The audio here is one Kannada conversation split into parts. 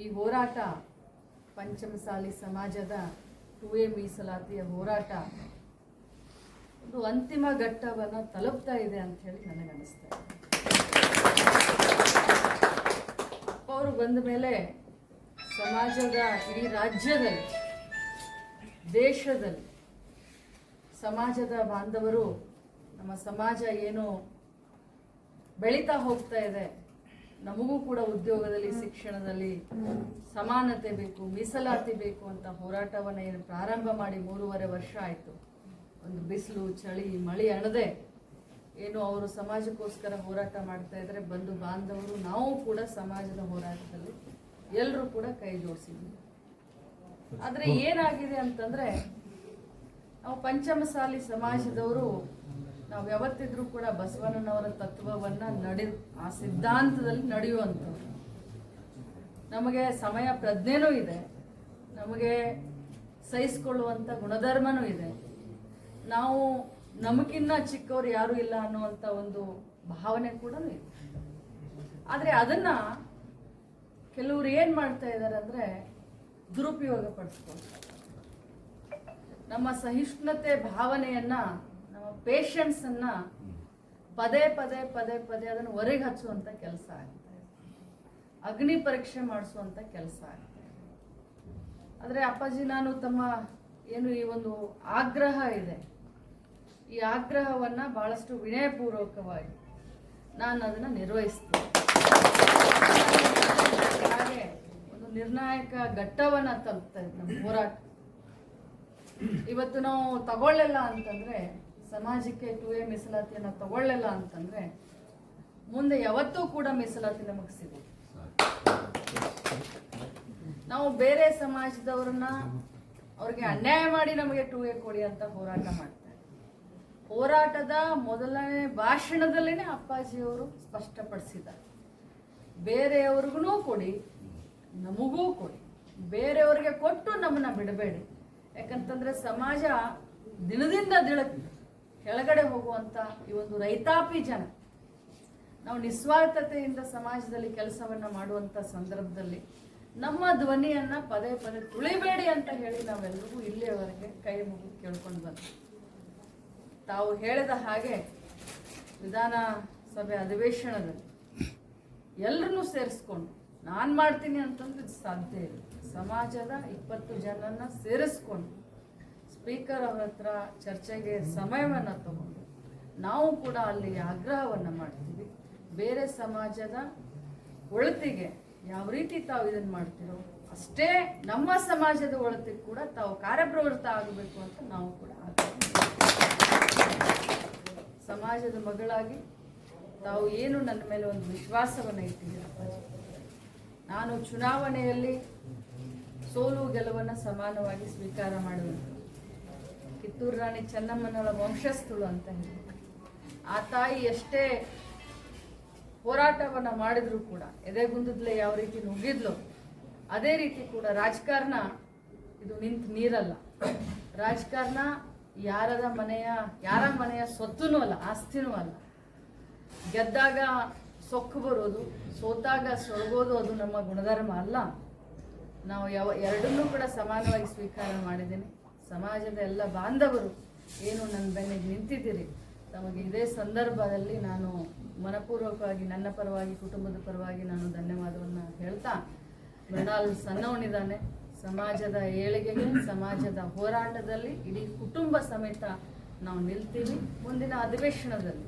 ಈ ಹೋರಾಟ ಪಂಚಮಸಾಲಿ ಸಮಾಜದ 2A ಮೀಸಲಾತಿಯ ಹೋರಾಟ ಒಂದು ಅಂತಿಮ ಘಟ್ಟವನ್ನು ತಲುಪ್ತಾ ಇದೆ ಅಂತ ಹೇಳಿ ನನಗನ್ನಿಸ್ತಾ ಇದೆ. ಅವರು ಬಂದ ಮೇಲೆ ಸಮಾಜದ ಇಡೀ ರಾಜ್ಯದಲ್ಲಿ, ದೇಶದಲ್ಲಿ ಸಮಾಜದ ಬಾಂಧವರು, ನಮ್ಮ ಸಮಾಜ ಏನು ಬೆಳೀತಾ ಹೋಗ್ತಾ ಇದೆ, ನಮಗೂ ಕೂಡ ಉದ್ಯೋಗದಲ್ಲಿ, ಶಿಕ್ಷಣದಲ್ಲಿ ಸಮಾನತೆ ಬೇಕು, ಮೀಸಲಾತಿ ಬೇಕು ಅಂತ ಹೋರಾಟವನ್ನು ಏನು ಪ್ರಾರಂಭ ಮಾಡಿ 3.5 ವರ್ಷ ಆಯಿತು. ಒಂದು ಬಿಸಿಲು, ಚಳಿ, ಮಳೆ ಅಣದೆ ಏನು ಅವರು ಸಮಾಜಕ್ಕೋಸ್ಕರ ಹೋರಾಟ ಮಾಡ್ತಾ ಇದ್ದಾರೆ. ಬಂಧು ಬಾಂಧವರು, ನಾವು ಕೂಡ ಸಮಾಜದ ಹೋರಾಟದಲ್ಲಿ ಎಲ್ಲರೂ ಕೂಡ ಕೈ ಜೋಡಿಸಿದ್ವಿ. ಆದರೆ ಏನಾಗಿದೆ ಅಂತಂದರೆ, ನಾವು ಪಂಚಮಸಾಲಿ ಸಮಾಜದವರು ನಾವು ಯಾವತ್ತಿದ್ರೂ ಕೂಡ ಬಸವಣ್ಣನವರ ತತ್ವವನ್ನು ಆ ಸಿದ್ಧಾಂತದಲ್ಲಿ ನಡೆಯುವಂಥವ್ರು. ನಮಗೆ ಸಮಯ ಪ್ರಜ್ಞೆನೂ ಇದೆ, ನಮಗೆ ಸಹಿಸಿಕೊಳ್ಳುವಂಥ ಗುಣಧರ್ಮನೂ ಇದೆ. ನಾವು ನಮಗಿನ್ನ ಚಿಕ್ಕವರು ಯಾರೂ ಇಲ್ಲ ಅನ್ನುವಂಥ ಒಂದು ಭಾವನೆ ಕೂಡ ಇದೆ. ಆದರೆ ಅದನ್ನು ಕೆಲವರು ಏನು ಮಾಡ್ತಾ ಇದ್ದಾರೆ ಅಂದರೆ ದುರುಪಯೋಗ ಪಡಿಸ್ಕೊಳ್ತಾರೆ. ನಮ್ಮ ಸಹಿಷ್ಣುತೆ ಭಾವನೆಯನ್ನು, ನಮ್ಮ ಪೇಷನ್ಸನ್ನು ಪದೇ ಪದೇ ಪದೇ ಪದೇ ಅದನ್ನು ಹೊರಗೆ ಹಚ್ಚುವಂಥ ಕೆಲಸ ಆಗ್ತಾ ಇದೆ. ಅಗ್ನಿ ಪರೀಕ್ಷೆ ಮಾಡಿಸುವಂಥ ಕೆಲಸ ಆಗ್ತಾ ಇದೆ. ಆದರೆ ಅಪ್ಪಾಜಿ, ನಾನು ತಮ್ಮ ಏನು ಈ ಒಂದು ಆಗ್ರಹ ಇದೆ, ಈ ಆಗ್ರಹವನ್ನು ಭಾಳಷ್ಟು ವಿನಯಪೂರ್ವಕವಾಗಿ ನಾನು ಅದನ್ನು ನಿರ್ವಹಿಸ್ತೀನಿ. ಹಾಗೆ ಒಂದು ನಿರ್ಣಾಯಕ ಘಟ್ಟವನ್ನು ತಲುಪ್ತಾ ಇದೆ ನಮ್ಮ ಹೋರಾಟ. ಇವತ್ತು ನಾವು ತಗೊಳ್ಳಿಲ್ಲ ಅಂತಂದರೆ, ಸಮಾಜಕ್ಕೆ 2A ಮೀಸಲಾತಿಯನ್ನು ತಗೊಳ್ಳಿಲ್ಲ ಅಂತಂದರೆ, ಮುಂದೆ ಯಾವತ್ತೂ ಕೂಡ ಮೀಸಲಾತಿ ನಮಗೆ ಸಿಗುತ್ತೆ. ನಾವು ಬೇರೆ ಸಮಾಜದವ್ರನ್ನ ಅವ್ರಿಗೆ ಅನ್ಯಾಯ ಮಾಡಿ ನಮಗೆ 2A ಕೊಡಿ ಅಂತ ಹೋರಾಟ ಮಾಡ್ತಾರೆ. ಹೋರಾಟದ ಮೊದಲನೇ ಭಾಷಣದಲ್ಲೇ ಅಪ್ಪಾಜಿಯವರು ಸ್ಪಷ್ಟಪಡಿಸಿದ್ದಾರೆ, ಬೇರೆಯವ್ರಿಗೂ ಕೊಡಿ, ನಮಗೂ ಕೊಡಿ, ಬೇರೆಯವ್ರಿಗೆ ಕೊಟ್ಟು ನಮ್ಮನ್ನ ಬಿಡಬೇಡಿ. ಯಾಕಂತಂದ್ರೆ ಸಮಾಜ ದಿನದಿಂದ ದಿನಕ್ಕೆ ಕೆಳಗಡೆ ಹೋಗುವಂಥ ಈ ಒಂದು ರೈತಾಪಿ ಜನ, ನಾವು ನಿಸ್ವಾರ್ಥತೆಯಿಂದ ಸಮಾಜದಲ್ಲಿ ಕೆಲಸವನ್ನು ಮಾಡುವಂಥ ಸಂದರ್ಭದಲ್ಲಿ ನಮ್ಮ ಧ್ವನಿಯನ್ನು ಪದೇ ಪದೇ ತುಳಿಬೇಡಿ ಅಂತ ಹೇಳಿ ನಾವೆಲ್ಲರಿಗೂ ಇಲ್ಲಿಯವರೆಗೆ ಕೈ ಮುಗಿದು ಕೇಳ್ಕೊಂಡು ಬಂದ್ವಿ. ತಾವು ಹೇಳಿದ ಹಾಗೆ ವಿಧಾನಸಭೆ ಅಧಿವೇಶನದಲ್ಲಿ ಎಲ್ಲರನ್ನೂ ಸೇರಿಸ್ಕೊಂಡು ನಾನು ಮಾಡ್ತೀನಿ ಅಂತಂದ್ರೆ ಸಾಧ್ಯ ಇಲ್ಲ. ಸಮಾಜದ 20 ಜನರನ್ನ ಸೇರಿಸ್ಕೊಂಡು ಸ್ಪೀಕರ್ ಅವರ ಹತ್ರ ಚರ್ಚೆಗೆ ಸಮಯವನ್ನು ತಗೊಂಡು ನಾವು ಕೂಡ ಅಲ್ಲಿ ಆಗ್ರಹವನ್ನು ಮಾಡ್ತೀವಿ. ಬೇರೆ ಸಮಾಜದ ಒಳತಿಗೆ ಯಾವ ರೀತಿ ತಾವು ಇದನ್ನು ಮಾಡ್ತೀರೋ ಅಷ್ಟೇ ನಮ್ಮ ಸಮಾಜದ ಒಳತಿಗೆ ಕೂಡ ತಾವು ಕಾರ್ಯಪ್ರವೃತ್ತ ಆಗಬೇಕು ಅಂತ ನಾವು ಕೂಡ ಸಮಾಜದ ಮಗಳಾಗಿ ತಾವು ಏನು ನನ್ನ ಮೇಲೆ ಒಂದು ವಿಶ್ವಾಸವನ್ನು ಇಟ್ಟಿದ್ದೀರಪ್ಪ. ನಾನು ಚುನಾವಣೆಯಲ್ಲಿ ಸೋಲು ಗೆಲುವನ್ನು ಸಮಾನವಾಗಿ ಸ್ವೀಕಾರ ಮಾಡುವಂಥ ಕಿತ್ತೂರು ರಾಣಿ ಚೆನ್ನಮ್ಮನವರ ವಂಶಸ್ಥಳು ಅಂತ ಹೇಳಿ ಆ ತಾಯಿ ಎಷ್ಟೇ ಹೋರಾಟವನ್ನು ಮಾಡಿದ್ರು ಕೂಡ ಎದೆಗುಂದದ್ಲೆ ಯಾವ ರೀತಿ ನುಗ್ಗಿದ್ಲು ಅದೇ ರೀತಿ ಕೂಡ ರಾಜಕಾರಣ ಇದು ನಿಂತ ನೀರಲ್ಲ. ರಾಜಕಾರಣ ಯಾರ ಮನೆಯ ಸ್ವತ್ತೂ ಅಲ್ಲ, ಆಸ್ತಿನೂ ಅಲ್ಲ. ಗೆದ್ದಾಗ ಸೊಕ್ಕು ಬರೋದು, ಸೋತಾಗ ಸೊರಗೋದು ಅದು ನಮ್ಮ ಗುಣಧರ್ಮ ಅಲ್ಲ. ನಾವು ಎರಡನ್ನೂ ಕೂಡ ಸಮಾನವಾಗಿ ಸ್ವೀಕಾರ ಮಾಡಿದ್ದೀನಿ. ಸಮಾಜದ ಎಲ್ಲ ಬಾಂಧವರು ಏನು ನನ್ನ ಬೆನ್ನಿಗೆ ನಿಂತಿದ್ದೀರಿ, ತಮಗೆ ಇದೇ ಸಂದರ್ಭದಲ್ಲಿ ನಾನು ಮನಪೂರ್ವಕವಾಗಿ ನನ್ನ ಪರವಾಗಿ, ಕುಟುಂಬದ ಪರವಾಗಿ ನಾನು ಧನ್ಯವಾದವನ್ನು ಹೇಳ್ತಾ, ಮೃಣಾಲ್ ಸಣ್ಣವನಿದ್ದಾನೆ, ಸಮಾಜದ ಏಳಿಗೆಗೆ, ಸಮಾಜದ ಹೋರಾಟದಲ್ಲಿ ಇಡೀ ಕುಟುಂಬ ಸಮೇತ ನಾವು ನಿಲ್ತೀವಿ. ಮುಂದಿನ ಅಧಿವೇಶನದಲ್ಲಿ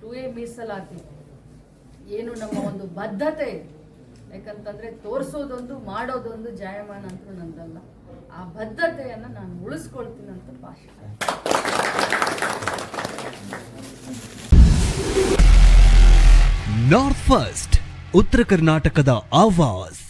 2A ಮೀಸಲಾತಿ ಏನು ನಮ್ಮ ಒಂದು ಬದ್ಧತೆ ಇದೆ. ಯಾಕಂತಂದರೆ ತೋರಿಸೋದೊಂದು, ಮಾಡೋದೊಂದು, ಜಾಯಮಾನ ಅಂತೂ ನಂದಲ್ಲ. ಆ ಬದ್ಧತೆಯನ್ನು ನಾನು ಉಳಿಸ್ಕೊಳ್ತೀನಿ ಅಂತ ಭಾಷಣ. ನಾರ್ತ್ ಫಸ್ಟ್, ಉತ್ತರ ಕರ್ನಾಟಕದ ಆವಾಜ್.